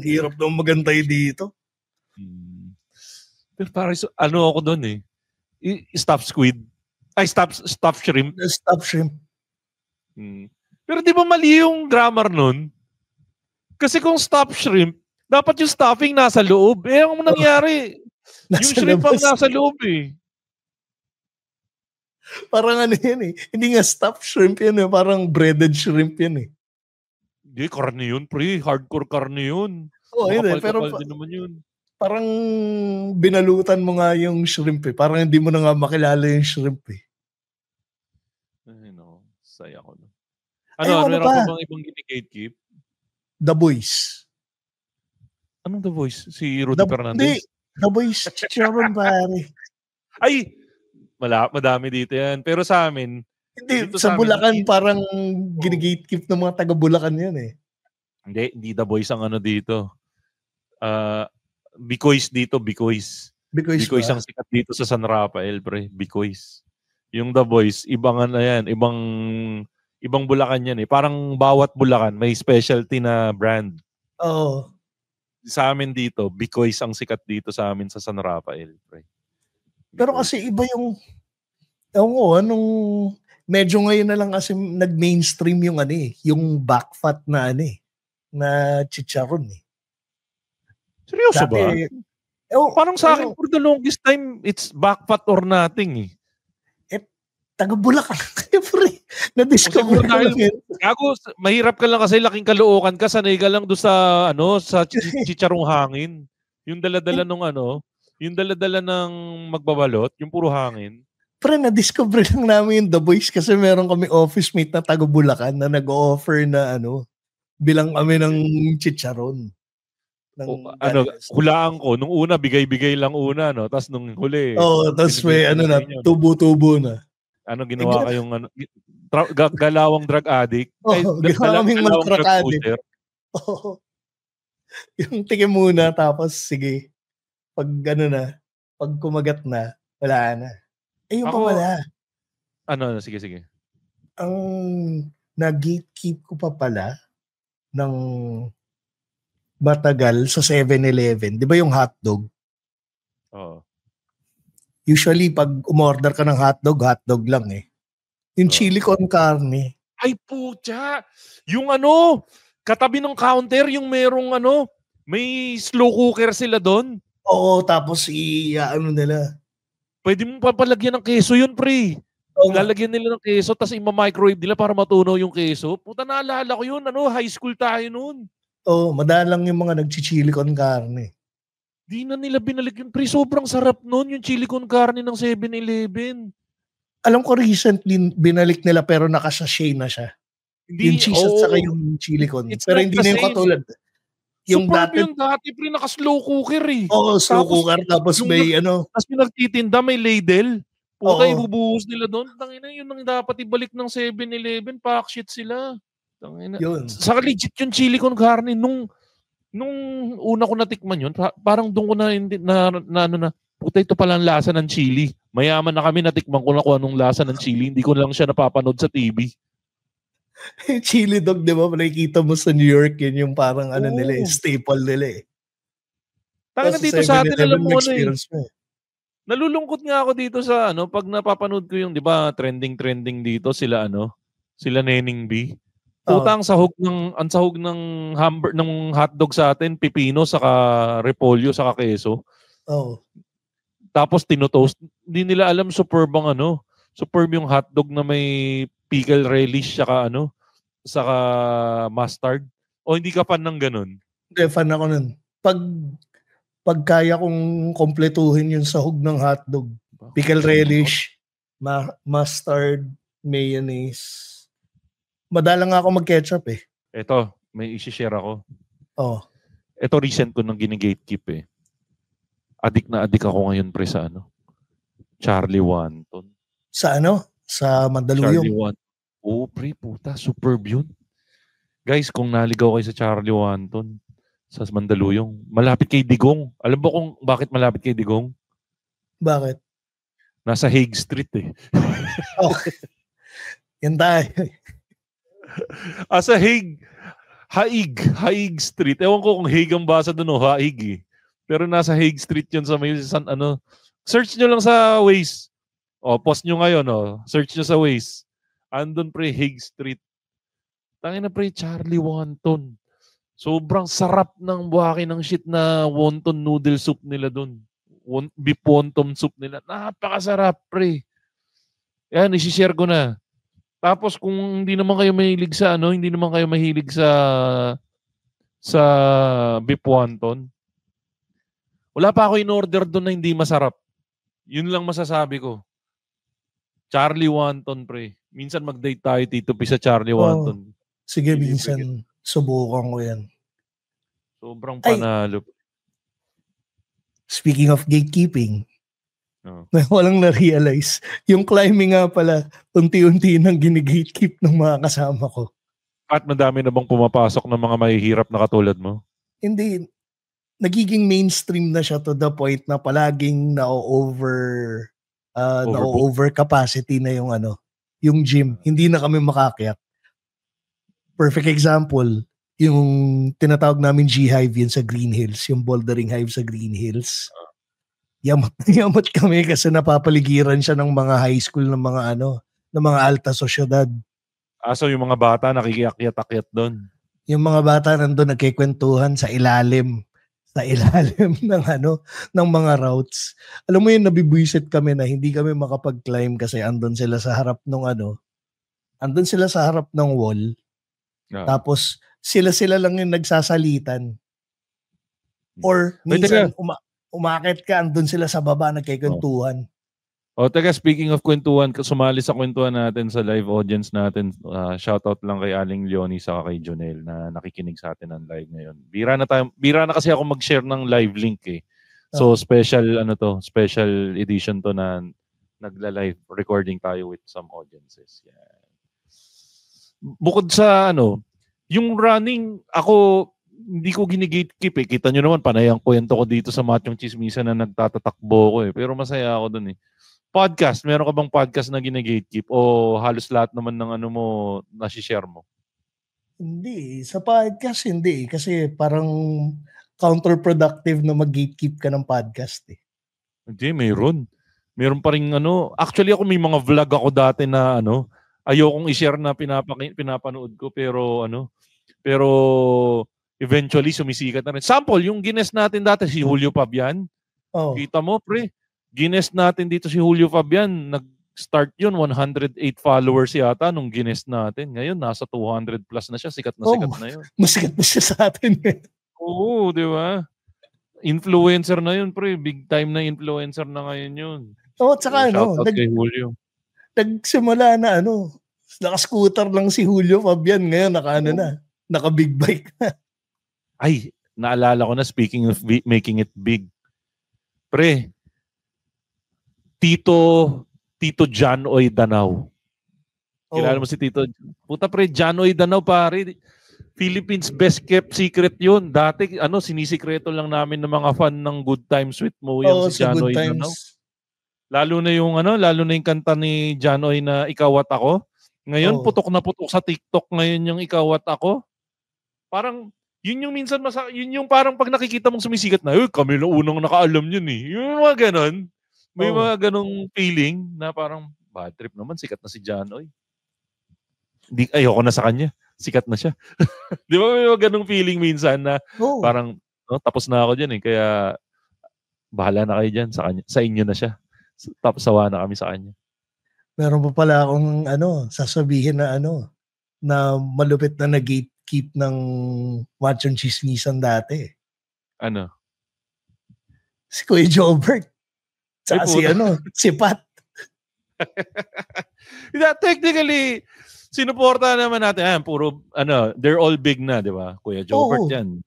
hirap na magantay dito. Pero parang ako doon eh. Stuffed squid. Ay, stuffed shrimp. Stuffed shrimp. Pero di ba mali yung grammar nun? Kasi kung stuffed shrimp, dapat yung stuffing nasa loob. Ang nangyari, yung shrimp ang nasa loob eh. Parang yan eh. Hindi nga stuffed shrimp yan eh. Parang breaded shrimp yan eh. Hindi, karne yun, pre. Hardcore karne yun. Hindi. Pero din naman yun. Parang binalutan mo nga yung shrimp eh. Parang hindi mo na nga makilala yung shrimp eh. Saya ko. Meron pa bang ibang gini-gatekeep? The Boys. Anong The Voice? Si Rudy Fernandez? Hindi. The Boys. Chicharon pare. Ay! Madami dito yan. Pero sa amin, hindi, sa Bulacan parang gini-gatekeep ng mga taga-Bulacan yan eh. Hindi The Boys ang dito. Bicoys dito, Bicoys. Bicoys ang sikat dito sa San Rafael, pre. Bicoys. Yung The Boys, ibang yan. Ibang Bulacan yan eh. Parang bawat Bulacan may specialty na brand. Oo. Sa amin dito, Bicoys ang sikat dito sa amin sa San Rafael, pre. Pero kasi iba yung medyo ngayon na lang kasi nag-mainstream yung yung back fat na na chicharon eh. Seryoso ba? Parang sa akin for the longest time, it's back fat or nothing eh. Taga-Bulacan kayo, pre. Na-discover ko lang yun. Mahirap ka lang kasi laking Caloocan ka, sanay ka lang doon sa chicharong hangin. Yung dala-dala yung dala-dala ng magbabalot, yung puro hangin. Pre, na-discover lang namin yung The Boys kasi meron kami office mate na taga-Bulacan na nag-offer na bilang kami ng chicharon. Hulaan ko. Nung una, bigay-bigay lang una, Tapos nung huli. Tapos may tubo-tubo na. Ginawa kayong galawang drug addict? Galawang drug addict. Yung tingin muna, tapos sige. Pag pag kumagat na, wala na. Yung pa wala. Sige. Ang nag-gatekeep ko pa pala ng matagal sa 7-Eleven. Di ba yung hotdog? Oo. Usually, pag umorder ka ng hotdog lang eh. Yung chili con carne. Ay, putya! Yung katabi ng counter, yung merong may slow cooker sila doon. Oo, tapos nila. Pwede mo papalagyan ng keso yun, pre. Lalagyan nila ng keso, tapos ima-microwave nila para matunaw yung keso. Puta, naalala ko yun. High school tayo noon. Madalang yung mga nagchichili con carne. Di na nila binalik yun, pre. Sobrang sarap noon yung chili con carne ng 7-Eleven. Alam ko recently binalik nila pero naka-sachet na siya. Hindi, Yung cheese at saka yung chili con. It's Pero not hindi the na yung same. katulad. Yung Superb dati, yun dati, pre, naka-slow cooker eh. slow Tapos, cooker, tapos yung may Tapos yung nagtitinda, may ladle. Puta, Oo. ibubuhos nila doon. Tangina, yun ang dapat ibalik ng 7-Eleven. Pack shit sila. Tangina. Yun. Saka legit yung chili con carne. Nung una ko natikman yun, parang doon ko na puta, ito pala ang lasa ng chili. Mayaman na kami, natikman ko na kung anong lasa ng chili. Hindi ko lang siya napapanood sa TV. Chili dog, di ba? Nakikita mo sa New York, yun yung parang nila, staple nila eh. Tangina Tapos dito sa atin, alam mo experience mo eh. Nalulungkot nga ako dito sa pag napapanood ko yung, 'di ba, trending dito sila sila Nening B. Puta, ang sahog ng ng hotdog sa atin, pipino saka repolyo saka keso. Oh. Tapos tinotoast. Hindi nila alam superb yung hotdog na may pickle relish saka saka mustard. O hindi ka fan ng ganun? Hindi, fan ako nun. Pag kaya kong kompletuhin yung sahog ng hotdog, pickle relish, mustard, mayonnaise. Madalang ako mag-ketchup eh. Ito, may isi-share ako. Oh. Ito recent ko nang gini-gatekeep eh. Adik na adik ako ngayon pre sa Charlie Wonton. Sa Sa Mandaluyong. Charlie Wonton. Oh pre, puta, superb yun. Guys, kung naligaw kayo sa Charlie Wonton, sa Mandaluyong, malapit kay Digong. Alam mo kung bakit malapit kay Digong? Bakit? Nasa Hague Street eh. Okay. Yan tayo. Sa Haig Street. Ewan ko kung Hague ang basa doon o Haig eh. Pero nasa Hague Street yun sa may Search nyo lang sa Waze. Post nyo ngayon Search nyo sa Waze. Andun pre, Hague Street. Tangina pre, Charlie Wonton. Sobrang sarap ng buhaki ng shit na wonton noodle soup nila doon. Beef wonton soup nila. Napakasarap pre. Yan, isi-share ko na. Tapos kung hindi naman kayo mahilig sa hindi naman kayo mahilig sa beef wonton. Wala pa ako in-order doon na hindi masarap. Yun lang masasabi ko. Charlie Wonton, pre. Minsan mag-date tayo, Tito P, sa Charlie Wonton. Sige, minsan subukan ko yan. Sobrang panalo. Speaking of gatekeeping, walang na-realize. Yung climbing nga pala, unti-unti nang gini-gatekeep ng mga kasama ko. At madami na bang pumapasok ng mga mahihirap na katulad mo? Hindi. Nagiging mainstream na siya to the point na palaging na-over capacity na yung gym. Hindi na kami makakyat. Perfect example, yung tinatawag namin G-Hive yun sa Green Hills, yung bouldering hive sa Green Hills. Yamot kami kasi napapaligiran siya ng mga high school ng mga alta sosyedad. So yung mga bata nakikiakyat-akyat doon. Yung mga bata nandun nagkikwentuhan sa ilalim ng mga routes. Alam mo yun, nabibwisit kami na hindi kami makapag-climb kasi andun sila sa harap ng wall. Tapos sila lang yung nagsasalitan. Or minsan umakit ka, andun sila sa baba nagkikwentuhan. Teka, speaking of kwentuhan, sumali sa kwentuhan natin sa live audience natin. Shoutout lang kay Aling Leonie sa kay Jonel na nakikinig sa atin ng live ngayon. Bira na kasi ako mag-share ng live link eh. So special edition to na nagla-live recording tayo with some audiences. Yeah. Bukod sa yung running, ako hindi ko gini-gatekeep eh. Kita nyo naman, panay ang kwento ko dito sa Machong Chismisa na nagtatatakbo ko eh. Pero masaya ako dun eh. Podcast, meron ka bang podcast na gini-gatekeep o halos lahat naman ng mo nasi-share mo? Hindi. Sa podcast, hindi. Kasi parang counterproductive na mag-gatekeep ka ng podcast eh. Hindi, meron. Meron pa rin Actually ako may mga vlog ako dati na ayokong i-share na pinapanood ko pero eventually sumisikat na rin. Sample, yung Guinness natin dati si Julio Fabian. Oh. Kita mo, pre. Guinness natin dito si Julio Fabian. Nag-start yun, 108 followers yata nung Guinness natin. Ngayon, nasa 200 plus na siya. Sikat na yun. Masikat na siya sa atin. Oo, di ba? Influencer na yun, pre. Big time na influencer na ngayon yun. Oo, tsaka shoutout kay Julio. Nagsimula na Naka-scooter lang si Julio Fabian. Ngayon, naka-big bike na. Ay, naalala ko na, speaking of making it big. Pre, Tito John Oy Danao. Kilala mo si Tito? Puta pre, John Oy Danao pare. Philippines best kept secret yun. Dati, sinisikreto lang namin ng mga fan ng Good Times with Mo yung si John Oy Danao. Lalo na yung kanta ni John Oy na Ikaw at Ako. Ngayon, putok na putok sa TikTok ngayon yung Ikaw at Ako. Parang, yun yung minsan, yun yung parang pag nakikita mong sumisikat na, kami lang unang nakaalam yun eh. Yung mga ganon. May mga ganong feeling na parang, bad trip naman, sikat na si John Oy. Ayoko na sa kanya. Sikat na siya. Di ba may mga ganong feeling minsan na parang, tapos na ako dyan eh. Kaya, bahala na kayo dyan. Sa inyo na siya. Tapos sawa na kami sa kanya. Meron pa pala akong sasabihin na na malupit na nag-gatekeep ng Machong Chismisan dati. Ano? Si Kuya Jobert. Saka si Pat. Technically, sinuporta naman natin. Puro, they're all big na, di ba? Kuya Jobert yan.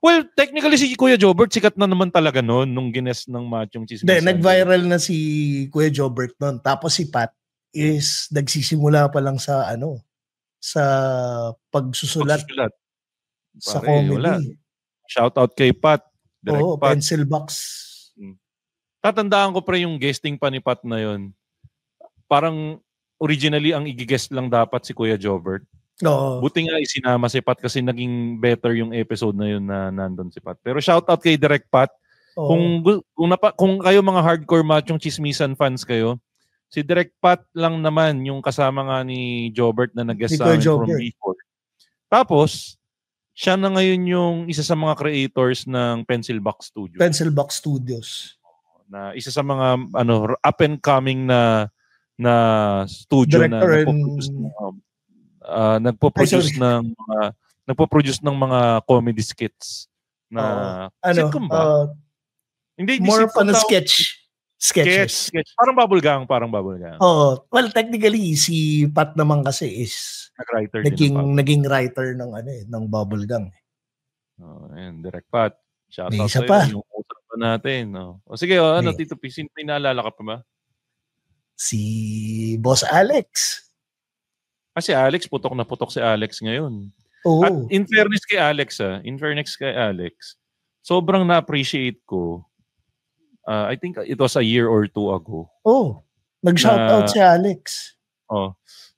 Well, technically si Kuya Jobert, sikat na naman talaga noon nung gines ng Machong Chismisan. Nag-viral na si Kuya Jobert noon. Tapos si Pat is nagsisimula pa lang sa sa pagsusulat. Sa comedy. Wala. Shout out kay Pat. Pat. Pencil box. Tatandaan ko pre yung guesting pa ni Pat na yun. Parang originally ang i-guest lang dapat si Kuya Jobert. Buti nga isinama si Pat kasi naging better yung episode na yun na nandun si Pat. Pero shout out kay Direct Pat. Kung kayo mga hardcore Machong Chismisan fans kayo, si Direct Pat lang naman yung kasama nga ni Jobert na nag-guest sa amin from before. Tapos, siya na ngayon yung isa sa mga creators ng Pencil Box Studios. Pencil Box Studios. Na isa sa mga up and coming na studio director na nagpo-produce ng mga comedy skits na sitcom ba? Hindi more fun sketch. Sketches. Sketch. Parang bubblegang. Well, technically si Pat naman kasi is naging writer ng bubblegang. And Direct Pat. Shout out isa pa. Yung usapan natin. Sige, Tito P, sino may naalala ka pa ba? Si Boss Alex. Si Alex, putok na putok si Alex ngayon. At in fairness kay Alex, sobrang na-appreciate ko. I think it was a year or two ago. Nag-shoutout si Alex.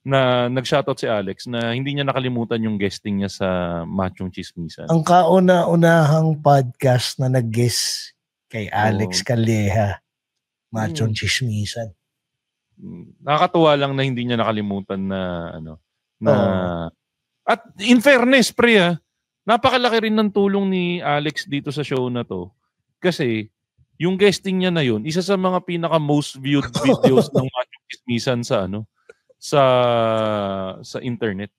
Na nag-shoutout si Alex na hindi niya nakalimutan yung guesting niya sa Machong Chismisan. Ang kauna-unahang podcast na nag-guest kay Alex Calleja, Machong Chismisan. Nakakatuwa lang na hindi niya nakalimutan at in fairness pre napakalaki rin ng tulong ni Alex dito sa show na to kasi yung guesting niya na yun isa sa mga pinaka most viewed videos ng Machong Chismisan sa internet.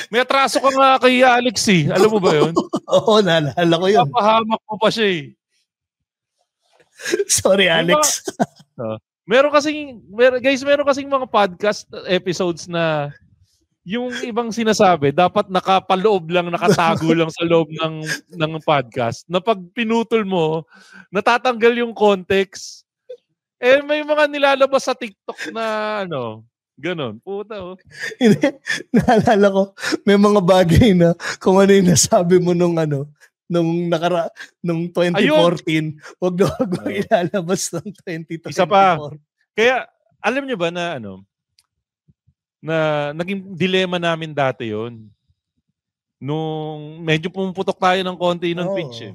May atraso ka nga kay Alex eh. Alam mo ba yun? Naalala ko yun. Napahamak mo pa siya eh. Sorry Alex. Meron kasing mga podcast episodes na yung ibang sinasabi, dapat nakapaloob lang, nakatago lang sa loob ng podcast. Na pag pinutol mo, natatanggal yung context. May mga nilalabas sa TikTok na ganon. Puta Naalala ko, may mga bagay na kung ano yung nasabi mo nung 2014, wag na ilalabas ng 2024. Isa pa. Kaya, alam nyo ba na na naging dilema namin dati yon nung medyo pumuputok tayo ng konti ng pitch.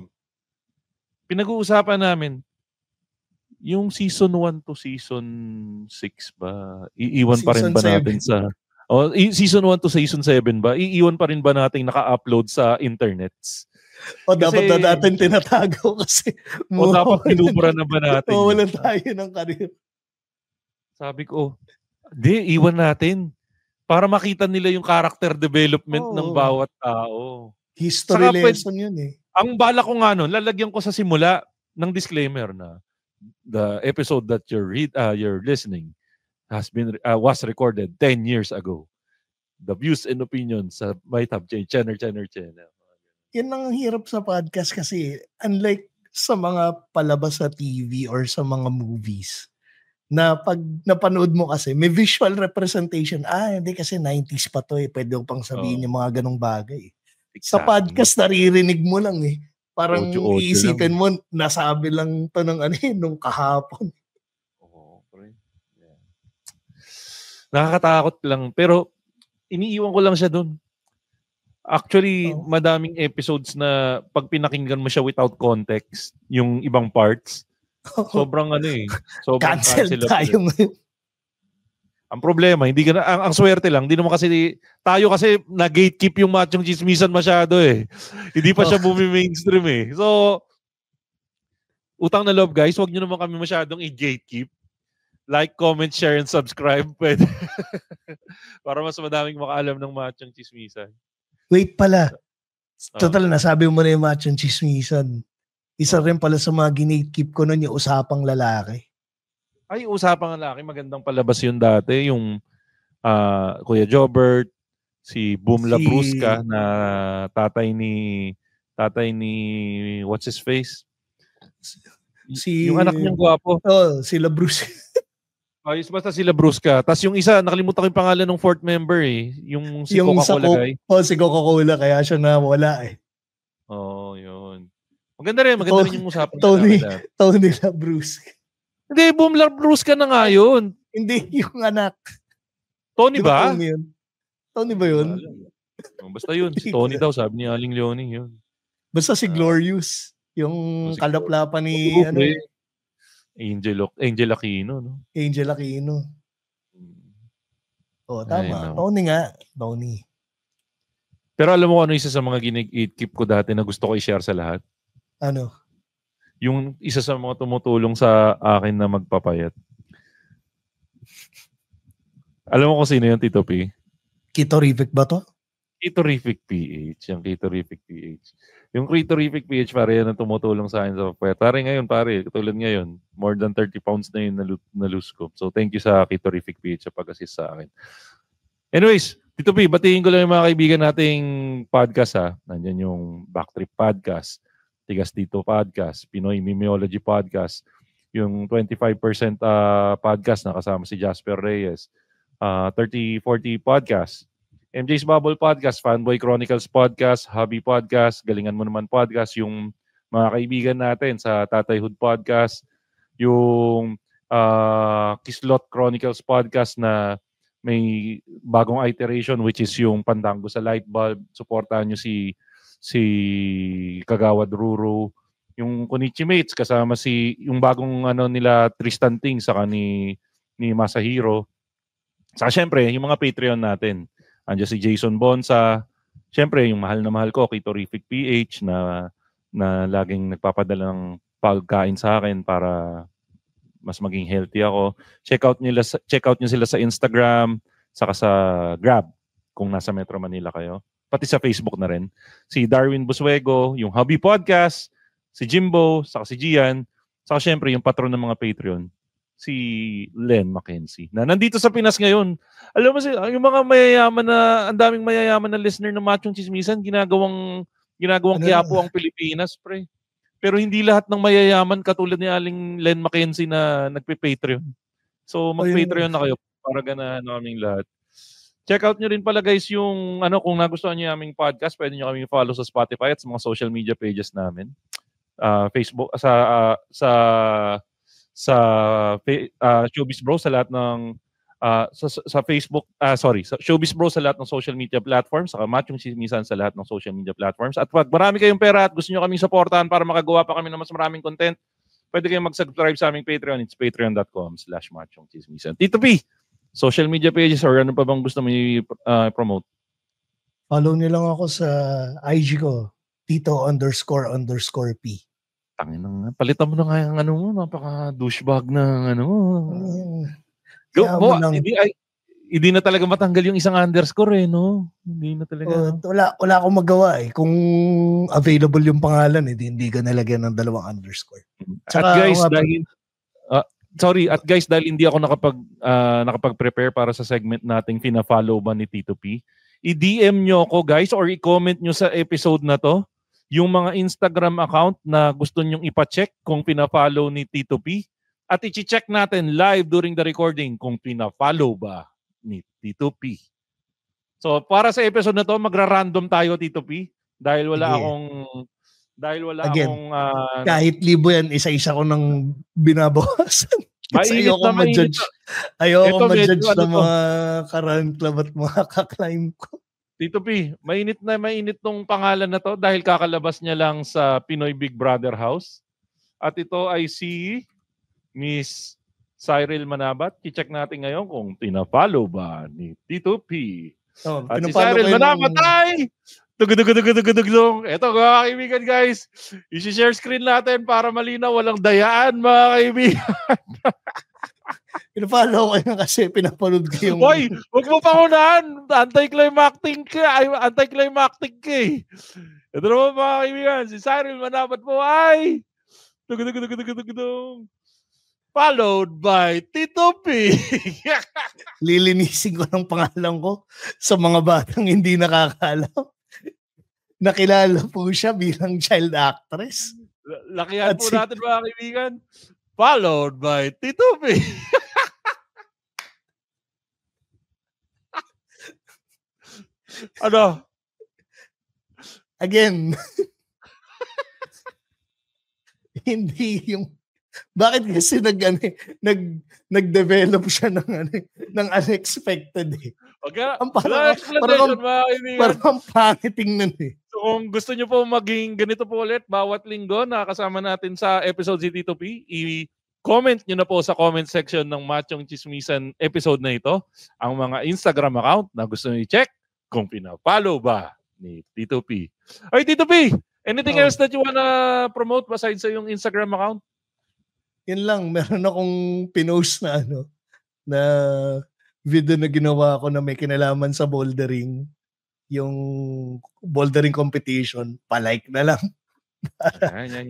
Pinag-uusapan namin, yung season 1 to season 6 ba? Iiwan pa rin ba natin sa... season 1 to season 7 ba? Iiwan pa rin ba natin naka-upload sa internets? Dapat na natin tinatago kasi... dapat kinubra na ba natin? Walang tayo ng karir. Sabi ko, iwan natin. Para makita nila yung character development ng bawat tao. History lesson yun eh. Ang bala ko nga lalagyan ko sa simula ng disclaimer na the episode that you're listening was recorded 10 years ago. The views and opinions might have changed. Channel. Yan ang hirap sa podcast kasi unlike sa mga palabas sa TV or sa mga movies na pag napanood mo kasi may visual representation. Hindi kasi 90s pa to pwede ko pang sabihin yung mga ganong bagay. Exactly. Sa podcast naririnig mo lang Parang audio iisipin mo, nasabi lang to ng nung kahapon. Yeah. Nakakatakot lang. Pero, iniiwan ko lang siya dun. Actually, madaming episodes na pag pinakinggan mo siya without context, yung ibang parts, sobrang sobrang cancel tayo ngayon. Ang problema, hindi ka na, ang swerte lang, hindi naman kasi, tayo kasi na-gatekeep yung Machong Chismisan masyado Hindi pa siya bumi-mainstream So, utang na loob guys, huwag nyo naman kami masyadong i-gatekeep. Like, comment, share, and subscribe. Pwede. Para mas madaming makaalam ng Machong Chismisan. Wait pala. Total, nasabi mo na yung Machong Chismisan. Isa rin pala sa mga ginatekeep ko nun yung usapang lalaki. Ay, usapang lalaki, magandang palabas yun dati. Yung Kuya Jobert, si Boom Labrusca na tatay ni what's his face? Yung anak niyang gwapo. Si Labrusca. Ayos, basta si Labrusca. Tapos yung isa, nakalimutan ko yung pangalan ng fourth member Yung si Coca-Cola guy. Si Coca-Cola, kaya siya nawala yun. Maganda rin yung usapang Tony Labrusca. Hindi, Boom Labrusca na nga yun. Hindi, yung anak. Tony ba? Tony ba yun? Basta yun. Si Tony daw, sabi ni Aling Leonie yun. Basta si Glorious. Yung kalaplapan ni Angel Aquino, no? Angel Aquino. Tama. Tony nga. Tony. Pero alam mo ano isa sa mga gine-gatekeep ko dati na gusto ko i-share sa lahat? Ano? Yung isa sa mga tumutulong sa akin na magpapayat. Alam mo kung sino yung Tito P? Kitorific ba to? Kitorific PH. Yung Kitorific PH. Yung Kitorific PH, pare, yan ang tumutulong sa akin sa pagpapayat. Pare ngayon, katulad ngayon, more than 30 pounds na yun na lose ko. So thank you sa Kitorific PH sa pag-assist sa akin. Anyways, Tito P, batiin ko lang yung mga kaibigan nating podcast Nandyan yung Backtrip Podcast, Tigas Dito Podcast, Pinoy Mimeology Podcast, yung 25% podcast na kasama si Jasper Reyes, 30-40 Podcast, MJ's Bubble Podcast, Fanboy Chronicles Podcast, Hobby Podcast, Galingan Mo Naman Podcast, yung mga kaibigan natin sa Tatayhood Podcast, yung Kislot Chronicles Podcast na may bagong iteration which is yung Pandango sa Light Bulb. Suportahan nyo si Kagawad Ruru, yung Konichi Mates kasama yung bagong nila Tristan Ting saka ni Masahiro. Saka syempre yung mga Patreon natin. Andiyan si Jason Bonsa, syempre yung mahal na mahal ko Kitorific PH na laging nagpapadala ng pagkain sa akin para mas maging healthy ako. Check out nyo sila sa Instagram saka sa Grab kung nasa Metro Manila kayo. Pati sa Facebook na rin. Si Darwin Buswego, yung Hobby Podcast, si Jimbo, saka si Gian, saka syempre yung patron ng mga Patreon, si Len Mackenzie, na nandito sa Pinas ngayon. Alam mo, yung mga mayayaman ang daming mayayaman na listener ng Machong Chismisan, ginagawang Quiapo ang Pilipinas, pre. Pero hindi lahat ng mayayaman katulad ni Aling Len Mackenzie na nagpe-Patreon. So mag-Patreon na kayo para ganahan kaming lahat. Check out nyo rin pala guys yung kung nagustuhan nyo yung aming podcast, pwede nyo kami follow sa Spotify at sa mga social media pages namin. Facebook sa Showbiz Bro sa lahat ng sa Facebook sa Showbiz Bro sa lahat ng social media platforms, saka Machong Chismisan sa lahat ng social media platforms. At pag marami kayong pera at gusto nyo kaming supportahan para makagawa pa kami ng mas maraming content, pwede kayong mag-subscribe sa aming Patreon. It's patreon.com/Machong Chismisan. Tito P, social media pages or ano pa bang gusto mo i-promote? Follow niyo lang ako sa IG ko, Tito__P. Tangin na, palitan mo na nga yung napaka-douchebag na hindi na talaga matanggal yung isang underscore no? Hindi na talaga. Wala akong magawa Kung available yung pangalan, hindi ka nalagyan ng 2 underscore. Tsaka, at guys, guys, dahil hindi ako nakapag-prepare para sa segment nating fina-follow ba ni Tito P, i-DM nyo ako guys or i-comment nyo sa episode na to yung mga Instagram account na gusto nyong ipa-check kung fina-follow ni Tito P at i-check natin live during the recording kung fina-follow ba ni Tito P. So para sa episode na to, magra-random tayo Tito P dahil wala akong kahit libo yan, isa-isa ko nang binabawasan. Kasi ayoko ma-judge. Ayoko ma-judge ng mga Karan Club at mga ka-climb ko. Tito P, mainit tong pangalan na to dahil kakalabas niya lang sa Pinoy Big Brother House. At ito ay si Miss Cyril Manabat. I-check natin ngayon kung pina-follow ba ni Tito P. At si Cyril Manabat ay tugudugudugudugudugudug. Ito mga kaibigan guys, i-share screen natin para malinaw, walang dayaan mga kaibigan. Pina-follow ko yun kasi pinapanood ko yung... Hoy, huwag mo pangunahan. Anti-climactic ka eh. Ito naman mga kaibigan, si Cyril Manabat po ay followed by Tito P. Lilinisin ko ng pangalan ko sa mga batang hindi nakakaalam. Nakilala po siya bilang child actress. Lakihan po natin mga kaibigan. Followed by Tito P. Ano? Again. Hindi yung bakit kasi nag-develop siya ng unexpected eh. Okay. Parang pangit tingnan eh. So kung gusto nyo po maging ganito po ulit, bawat linggo nakakasama natin sa episode si Tito P, i-comment nyo na po sa comment section ng Machong Chismisan episode na ito ang mga Instagram account na gusto nyo i-check kung pina-follow ba ni Tito P. Ay, Tito P, anything else that you wanna promote besides sa yung Instagram account? Yun lang, meron akong pinost na na video na ginawa ko na may kinalaman sa bouldering. Yung bouldering competition, palike na lang.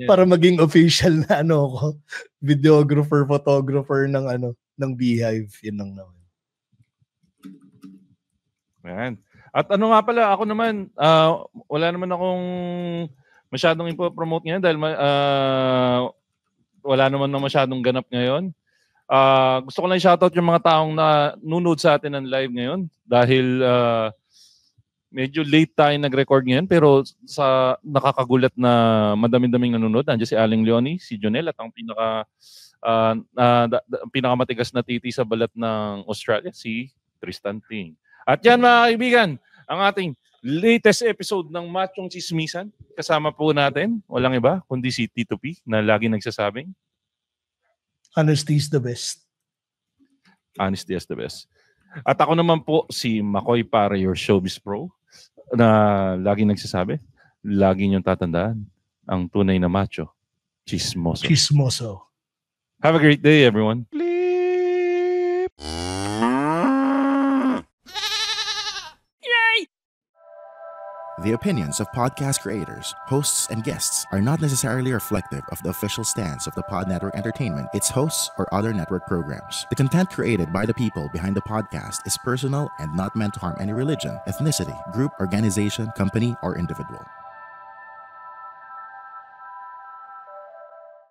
Para maging official na ko, videographer, photographer ng Beehive. Yun lang naman. Ayan. At ano nga pala, ako naman, wala naman akong masyadong ipo-promote ngayon dahil wala naman na masyadong ganap ngayon. Gusto ko lang shoutout yung mga taong na nunod sa atin ng live ngayon dahil medyo late tayo nag-record ngayon pero sa nakakagulat na madaming-daming nanonood. Nandiyan si Aling Leonie, si Jonel at ang pinakamatigas na titi sa balat ng Australia, si Tristan Ting. At yan mga kaibigan, ang ating latest episode ng Machong Chismisan. Kasama po natin, walang iba, kundi si Tito P na lagi nagsasabing honesty is the best. Honesty is the best. At ako naman po si Makoy para your showbiz pro na lagi nagsasabi, lagi niyong tatandaan ang tunay na macho, chismoso. Chismoso. Have a great day, everyone. The opinions of podcast creators, hosts, and guests are not necessarily reflective of the official stance of the Pod Network Entertainment, its hosts, or other network programs. The content created by the people behind the podcast is personal and not meant to harm any religion, ethnicity, group, organization, company, or individual.